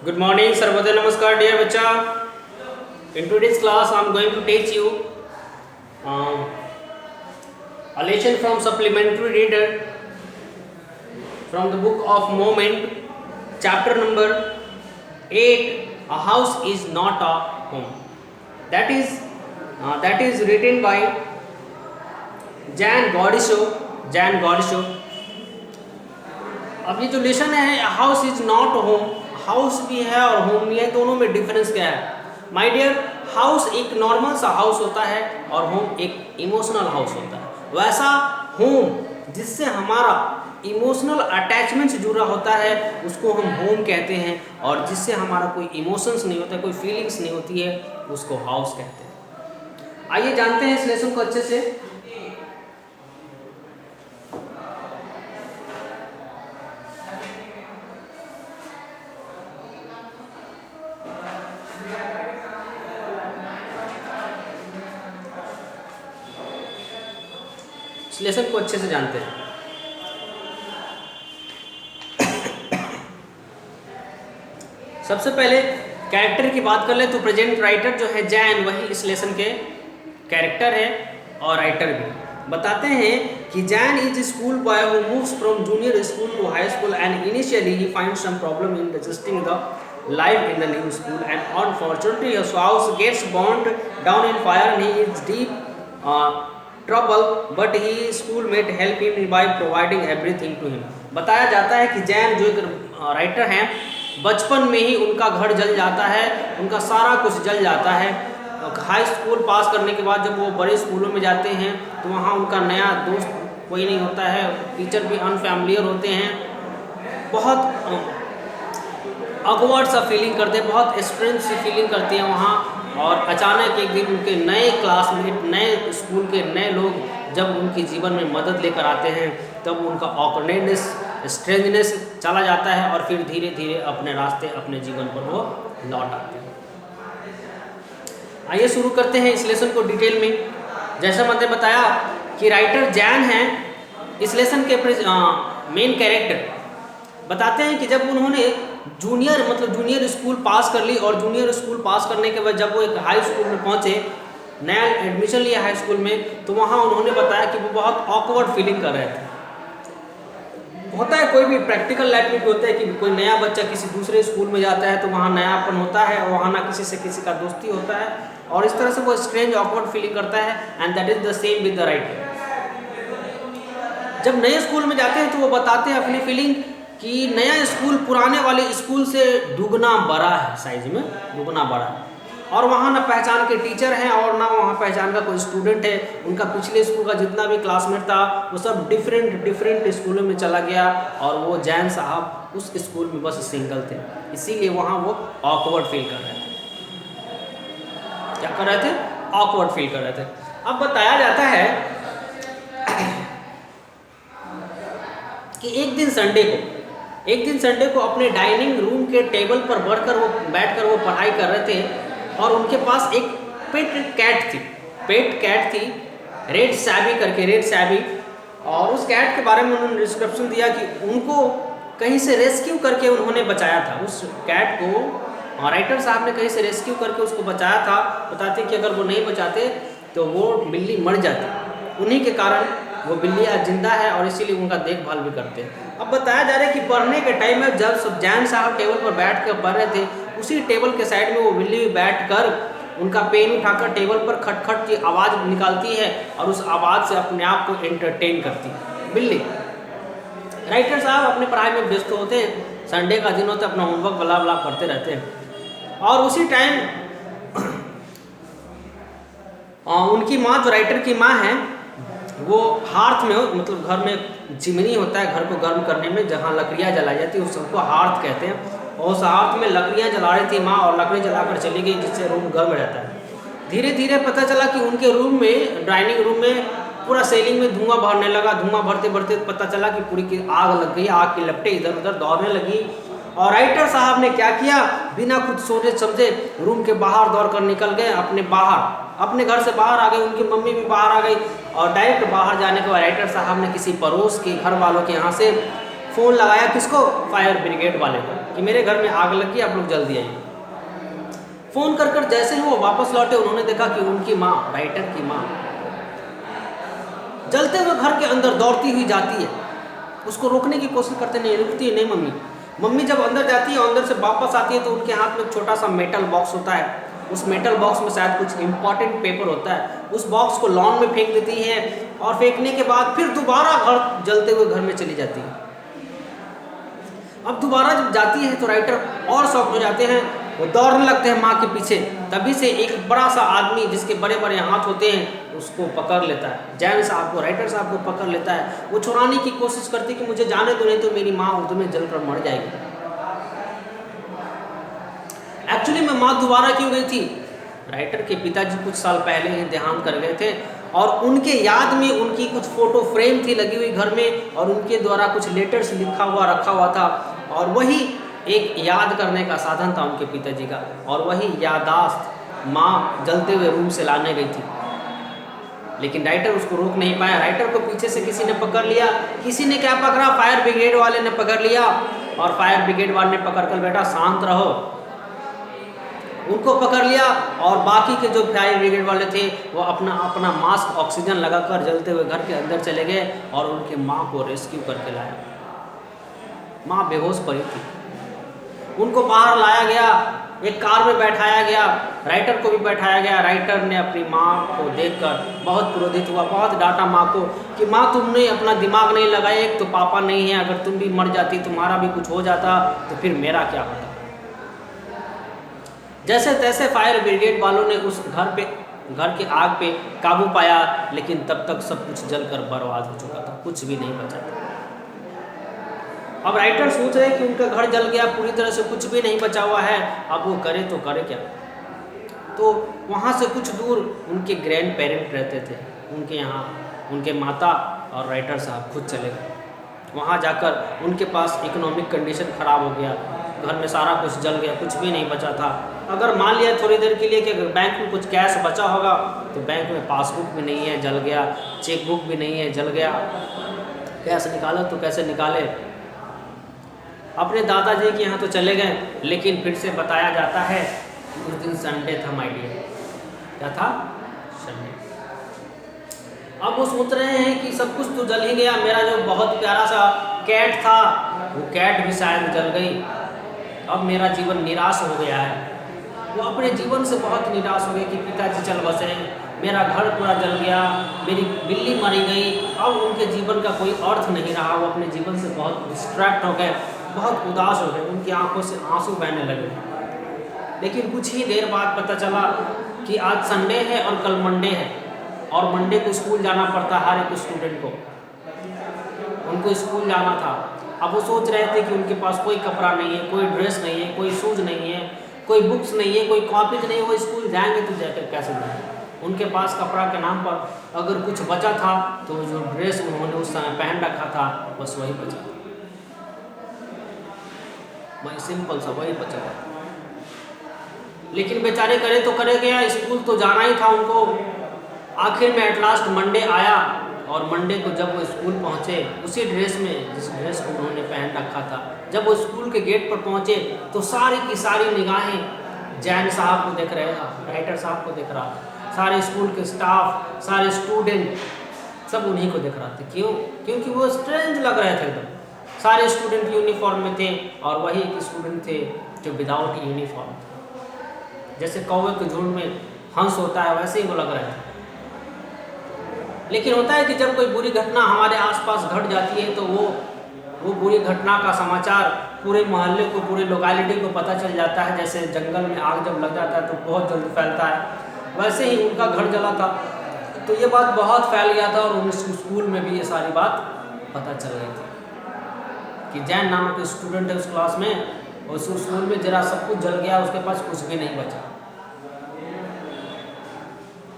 Good morning, Sarvodaya Namaskar, dear bacha. In today's class, I am going to teach you um, a lesson from supplementary reader from the book of Moment, chapter number 8. A house is not a home. That is written by Jan Godisho. अब ये जो lesson है, house is not home, house भी है और home भी है, दोनों में डिफरेंस क्या है? माय डियर, हाउस एक नॉर्मल सा हाउस होता है और होम एक इमोशनल हाउस होता है। वैसा होम जिससे हमारा इमोशनल अटैचमेंट से जुड़ा होता है उसको हम होम कहते हैं, और जिससे हमारा कोई इमोशंस नहीं होता, कोई फीलिंग्स नहीं होती है, उसको हाउस कहते हैं। आइए जानते हैं इस लेसन को अच्छे से। लेसन को अच्छे से जानते हैं। सबसे पहले कैरेक्टर की बात कर ले तो प्रेजेंट राइटर जो है जैन, वही इस लेसन के कैरेक्टर है और राइटर भी। बताते हैं कि Jain is school boy who moves from junior school to high school and initially he finds some problem in adjusting the life in the new school, and unfortunately his house gets burned down in fire and he is deep trouble, but his schoolmate help him by providing everything to him। बताया जाता है कि जैन जो एक writer हैं, बचपन में ही उनका घर जल जाता है, उनका सारा कुछ जल जाता है। हाई स्कूल पास करने के बाद जब वो बड़े स्कूलों में जाते हैं तो वहाँ उनका नया दोस्त कोई नहीं होता है, टीचर भी अनफैमिलियर होते हैं, बहुत ऑकवर्ड सा फीलिंग करते हैं, बहुत स्ट्रेंज सी फीलिंग करते हैं वहाँ। और अचानक एक दिन उनके नए क्लासमेट, नए स्कूल के नए लोग जब उनके जीवन में मदद लेकर आते हैं तब उनका ऑकवर्डनेस, स्ट्रेंजनेस चला जाता है और फिर धीरे धीरे अपने रास्ते, अपने जीवन पर वो लौट आते हैं। आइए शुरू करते हैं इस लेसन को डिटेल में। जैसा मैंने बताया कि राइटर जैन हैं, इस लेसन के मेन कैरेक्टर। बताते हैं कि जब उन्होंने जूनियर स्कूल पास कर ली और जूनियर स्कूल पास करने के बाद जब वो एक हाई स्कूल में पहुंचे, नया एडमिशन लिया हाई स्कूल में, तो वहाँ उन्होंने बताया कि वो बहुत ऑकवर्ड फीलिंग कर रहे थे। होता है, कोई भी प्रैक्टिकल लाइफ में भी होता है कि कोई नया बच्चा किसी दूसरे स्कूल में जाता है तो वहाँ नयापन होता है और वहाँ ना किसी से किसी का दोस्ती होता है, और इस तरह से वो स्ट्रेंज ऑकवर्ड फीलिंग करता है। And that is the same with the writer. जब नए स्कूल में जाते हैं तो वो बताते हैं अपनी फीलिंग कि नया स्कूल पुराने वाले स्कूल से दुगना बड़ा है, साइज में दुगना बड़ा है, और वहाँ ना पहचान के टीचर हैं और ना वहाँ पहचान का कोई स्टूडेंट है। उनका पिछले स्कूल का जितना भी क्लासमेट था वो सब डिफरेंट स्कूलों में चला गया और वो जैन साहब उस स्कूल में बस सिंगल थे, इसीलिए वहाँ वो ऑकवर्ड फील कर रहे थे। क्या कर रहे थे? ऑकवर्ड फील कर रहे थे। अब बताया जाता है कि एक दिन संडे को अपने डाइनिंग रूम के टेबल पर बैठकर वो पढ़ाई कर रहे थे और उनके पास एक पेट कैट थी, रेड सैबी। और उस कैट के बारे में उन्होंने डिस्क्रिप्शन दिया कि उनको कहीं से रेस्क्यू करके उन्होंने बचाया था। उस कैट को राइटर साहब ने कहीं से रेस्क्यू करके उसको बचाया था। बताते कि अगर वो नहीं बचाते तो वो बिल्ली मर जाती, उन्हीं के कारण वो बिल्ली आज जिंदा है और इसीलिए उनका देखभाल भी करते हैं। अब बताया जा रहा है कि पढ़ने के टाइम में जब सब जैन साहब टेबल पर बैठ कर पढ़ रहे थे, उसी टेबल के साइड में वो बिल्ली भी बैठकर उनका पेन उठाकर टेबल पर खटखट की आवाज़ निकालती है और उस आवाज़ से अपने आप को एंटरटेन करती है बिल्ली। राइटर साहब अपने पढ़ाई में व्यस्त होते हैं, संडे का दिन होता है, अपना होमवर्क बला करते रहते हैं, और उसी टाइम उनकी माँ, जो राइटर की माँ है, वो हार्थ में, मतलब घर में चिमनी होता है घर को गर्म करने में, जहाँ लकड़ियाँ जलाई जाती है उस सबको हार्थ कहते हैं, और उस हार्थ में लकड़ियाँ जला रही थी माँ और लकड़ी जलाकर चली गई, जिससे रूम गर्म रहता है। धीरे धीरे पता चला कि उनके रूम में, डाइनिंग रूम में पूरा सीलिंग में धुआं भरने लगा। धुआं भरते भरते पता चला कि पूरी की आग लग गई, आग की लपटें इधर उधर दौड़ने लगी। और राइटर साहब ने क्या किया, बिना कुछ सोचे समझे रूम के बाहर दौड़ कर निकल गए, अपने घर से बाहर आ गए। उनकी मम्मी भी बाहर आ गई और डायरेक्ट बाहर जाने के बाद राइटर साहब ने किसी पड़ोस के घर वालों के यहाँ से फ़ोन लगाया किसको? फायर ब्रिगेड वाले को कि मेरे घर में आग लगी, आप लोग जल्दी आइए। फ़ोन कर कर जैसे ही वो वापस लौटे, उन्होंने देखा कि उनकी माँ, राइटर की माँ, जलते हुए घर के अंदर दौड़ती हुई जाती है। उसको रोकने की कोशिश करते, नहीं रुकती है, नहीं मम्मी। मम्मी जब अंदर जाती है, अंदर से वापस आती है तो उनके हाथ में एक छोटा सा मेटल बॉक्स होता है। उस मेटल बॉक्स में शायद कुछ इंपॉर्टेंट पेपर होता है। उस बॉक्स को लॉन में फेंक देती है और फेंकने के बाद फिर दोबारा घर जलते हुए घर में चली जाती है। अब दोबारा जब जाती है तो राइटर और शॉक हो जाते हैं, वो दौड़ने लगते हैं माँ के पीछे। तभी से एक बड़ा सा आदमी जिसके बड़े बड़े हाथ होते हैं उसको पकड़ लेता है, जैन साहब को, राइटर साहब को पकड़ लेता है। वो छुड़ाने की कोशिश करती कि मुझे जाने दो, नहीं तो मेरी माँ उर्दू में जलकर मर जाएगी। एक्चुअली में माँ दोबारा क्यों गई थी? राइटर के पिताजी कुछ साल पहले ही देहांत कर गए थे और उनके याद में उनकी कुछ फोटो फ्रेम थी लगी हुई घर में, और उनके द्वारा कुछ लेटर्स लिखा हुआ रखा हुआ था, और वही एक याद करने का साधन था उनके पिताजी का। और वही यादाश्त माँ जलते हुए रूम से लाने गई थी, लेकिन राइटर उसको रोक नहीं पाया। राइटर को पीछे से किसी ने पकड़ लिया। किसी ने क्या पकड़ा? फायर ब्रिगेड वाले ने पकड़ लिया। और फायर ब्रिगेड वाले ने पकड़ कर, बेटा शांत रहो, उनको पकड़ लिया। और बाकी के जो फायर ब्रिगेड वाले थे वो अपना अपना मास्क, ऑक्सीजन लगाकर जलते हुए घर के अंदर चले गए और उनके माँ को रेस्क्यू करके लाया। माँ बेहोश पड़ी थी, उनको बाहर लाया गया, एक कार में बैठाया गया, राइटर को भी बैठाया गया। राइटर ने अपनी माँ को देखकर बहुत क्रोधित हुआ, बहुत डांटा माँ को कि माँ तुमने अपना दिमाग नहीं लगाया, एक तो पापा नहीं है, अगर तुम भी मर जाती, तुम्हारा भी कुछ हो जाता तो फिर मेरा क्या होता। जैसे तैसे फायर ब्रिगेड वालों ने उस घर के आग पे काबू पाया, लेकिन तब तक सब कुछ जलकर बर्बाद हो चुका था, कुछ भी नहीं बचा था। अब राइटर सोच रहे कि उनका घर जल गया, पूरी तरह से कुछ भी नहीं बचा हुआ है, अब वो करे तो करे क्या। तो वहाँ से कुछ दूर उनके ग्रैंड पेरेंट रहते थे, उनके यहाँ उनके माता और राइटर साहब खुद चले गए। वहाँ जाकर उनके पास इकोनॉमिक कंडीशन ख़राब हो गया, घर में सारा कुछ जल गया, कुछ भी नहीं बचा था। अगर मान लिया थोड़ी देर के लिए कि बैंक में कुछ कैश बचा होगा, तो बैंक में पासबुक भी नहीं है, जल गया, चेकबुक भी नहीं है, जल गया। कैश निकालो तो कैसे निकाले। अपने दादाजी के यहाँ तो चले गए, लेकिन फिर से बताया जाता है उस दिन संडे था माय डियर। क्या था? संडे। अब वो सोच रहे हैं कि सब कुछ तो जल ही गया, मेरा जो बहुत प्यारा सा कैट था वो कैट भी शायद जल गई, अब मेरा जीवन निराश हो गया है। वो अपने जीवन से बहुत निराश हो गए कि पिताजी चल बसे, मेरा घर पूरा जल गया, मेरी बिल्ली मरी गई, अब उनके जीवन का कोई अर्थ नहीं रहा। वो अपने जीवन से बहुत डिस्ट्रैक्ट हो गए, बहुत उदास हो गए, उनकी आंखों से आंसू बहने लगे। लेकिन कुछ ही देर बाद पता चला कि आज संडे है और कल मंडे है, और मंडे को स्कूल जाना पड़ता हर एक स्टूडेंट को। उनको स्कूल जाना था। अब वो सोच रहे थे कि उनके पास कोई कपड़ा नहीं है, कोई ड्रेस नहीं है, कोई शूज़ नहीं है, कोई बुक्स नहीं है, कोई कॉपीज नहीं है, वो स्कूल जाएंगे तो जाकर कैसे जाएंगे। उनके पास कपड़ा के नाम पर अगर कुछ बचा था तो जो ड्रेस उन्होंने उस समय पहन रखा था बस वही बचा, वही सिंपल सा वही बचा। लेकिन बेचारे करे तो करे गया, स्कूल तो जाना ही था उनको। आखिर में एट लास्ट मंडे आया, और मंडे को जब वो स्कूल पहुँचे उसी ड्रेस में जिस ड्रेस को उन्होंने पहन रखा था, जब वो स्कूल के गेट पर पहुँचे तो सारी की सारी निगाहें जैन साहब को देख रहे था, राइटर साहब को देख रहा था, सारे स्कूल के स्टाफ, सारे स्टूडेंट सब उन्हीं को देख रहा था। क्यों? क्योंकि वो स्ट्रेंज लग रहे थे एकदम। सारे स्टूडेंट यूनिफॉर्म में थे और वही एक स्टूडेंट थे जो विदाउट यूनिफॉर्म थे। जैसे कौवे के झुंड में हंस होता है वैसे ही वो लग रहे थे। लेकिन होता है कि जब कोई बुरी घटना हमारे आसपास घट जाती है तो वो बुरी घटना का समाचार पूरे मोहल्ले को, पूरे लोकेलिटी को पता चल जाता है। जैसे जंगल में आग जब लग जाता है तो बहुत जल्दी फैलता है, वैसे ही उनका घर जला था तो ये बात बहुत फैल गया था, और उन स्कूल में भी ये सारी बात पता चल गई थी कि जैन नामक स्टूडेंट है उस क्लास में, और उस स्कूल में जरा सब कुछ जल गया, उसके पास कुछ भी नहीं बचा।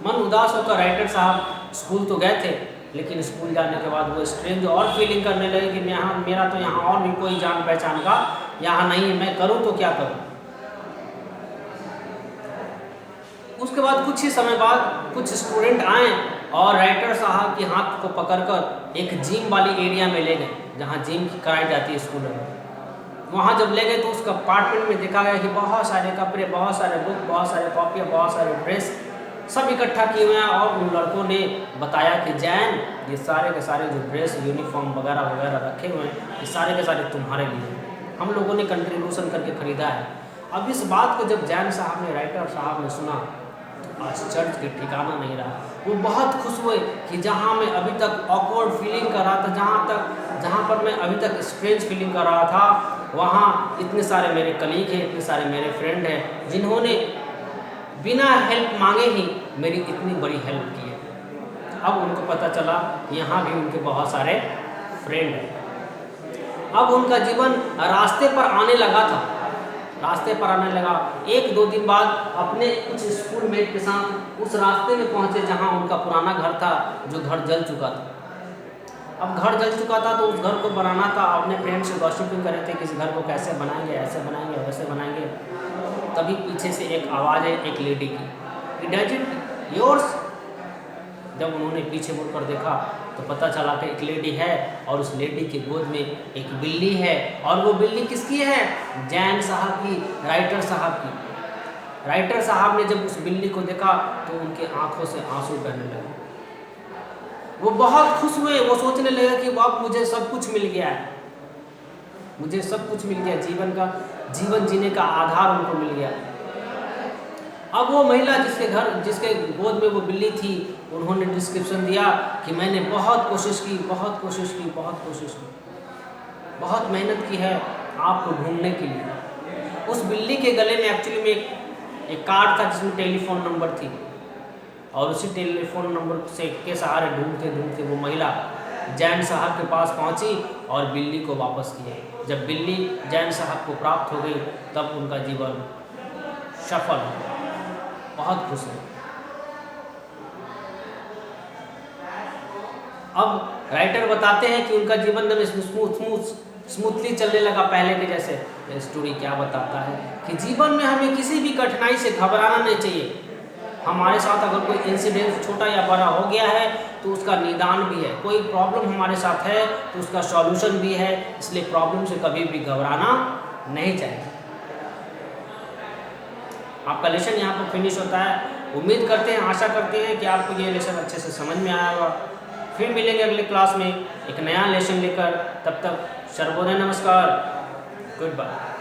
मन उदास होकर राइटर साहब स्कूल तो गए थे, लेकिन स्कूल जाने के बाद वो स्ट्रेंज और फीलिंग करने लगे कि मेरा तो यहाँ और भी कोई जान पहचान का यहाँ नहीं है, मैं करूँ तो क्या करूँ। उसके बाद कुछ ही समय बाद कुछ स्टूडेंट आए और राइटर साहब के हाथ को पकड़कर एक जिम वाली एरिया में ले गए, जहाँ जिम कराई जाती है स्कूलों में। वहाँ जब ले गए तो उस कंपार्टमेंट में देखा गया कि बहुत सारे कपड़े, बहुत सारे बुक, बहुत सारे कॉपियाँ, बहुत सारे ड्रेस सब इकट्ठा किए हुए हैं। और उन लड़कों ने बताया कि जैन, ये सारे के सारे जो ड्रेस, यूनिफॉर्म वगैरह वगैरह रखे हुए हैं, ये सारे के सारे तुम्हारे लिए, हम लोगों ने कंट्रीब्यूशन करके खरीदा है। अब इस बात को जब जैन साहब ने, राइटर साहब ने सुना तो आश्चर्य के ठिकाना नहीं रहा। वो बहुत खुश हुए कि जहाँ मैं अभी तक ऑकवर्ड फीलिंग कर रहा था, जहाँ पर मैं अभी तक स्ट्रेंज फीलिंग कर रहा था, वहाँ इतने सारे मेरे कलीग हैं, इतने सारे मेरे फ्रेंड हैं, जिन्होंने बिना हेल्प मांगे ही मेरी इतनी बड़ी हेल्प की है। अब उनको पता चला यहाँ भी उनके बहुत सारे फ्रेंड हैं। अब उनका जीवन रास्ते पर आने लगा था, रास्ते पर आने लगा। 1-2 दिन बाद अपने कुछ स्कूल मेट के साथ उस रास्ते में पहुँचे जहाँ उनका पुराना घर था, जो घर जल चुका था। अब घर जल चुका था तो उस घर को बनाना था। अपने फ्रेंड से गॉसिपिंग कर रहे थे कि इस घर को कैसे बनाएंगे, ऐसे बनाएंगे, वैसे बनाएंगे। तभी पीछे से एक आवाज़ है एक लेडी की, डज इट योर्स। जब उन्होंने पीछे मुड़कर देखा तो पता चला कि एक लेडी है और उस लेडी के गोद में एक बिल्ली है। और वो बिल्ली किसकी है? जैन साहब की, राइटर साहब की। राइटर साहब ने जब उस बिल्ली को देखा तो उनके आंखों से आंसू बहने लगे। वो बहुत खुश हुए। वो सोचने लगे कि अब मुझे सब कुछ मिल गया है, मुझे सब कुछ मिल गया, जीवन जीने का आधार उनको मिल गया। अब वो महिला जिसके गोद में वो बिल्ली थी, उन्होंने डिस्क्रिप्शन दिया कि मैंने बहुत कोशिश की, बहुत मेहनत की है आपको ढूंढने के लिए। उस बिल्ली के गले में एक्चुअली में एक कार्ड था जिसमें टेलीफोन नंबर थी, और उसी टेलीफोन नंबर से के सहारे ढूंढते ढूंढते वो महिला जैन साहब के पास पहुंची और बिल्ली को वापस किया। जब बिल्ली जैन साहब को प्राप्त हो गई तब उनका जीवन सफल हो, बहुत खुश है। अब राइटर बताते हैं कि उनका जीवन एकदम स्मूथली चलने लगा पहले के जैसे। ये स्टोरी क्या बताता है कि जीवन में हमें किसी भी कठिनाई से घबराना नहीं चाहिए। हमारे साथ अगर कोई इंसिडेंट छोटा या बड़ा हो गया है तो उसका निदान भी है, कोई प्रॉब्लम हमारे साथ है तो उसका सॉल्यूशन भी है। इसलिए प्रॉब्लम से कभी भी घबराना नहीं चाहिए। आपका लेसन यहाँ पर फिनिश होता है। उम्मीद करते हैं, आशा करते हैं कि आपको ये लेसन अच्छे से समझ में आया होगा। फिर मिलेंगे अगले क्लास में एक नया लेसन लेकर। तब तक सर्वोदय, नमस्कार, गुड बाय।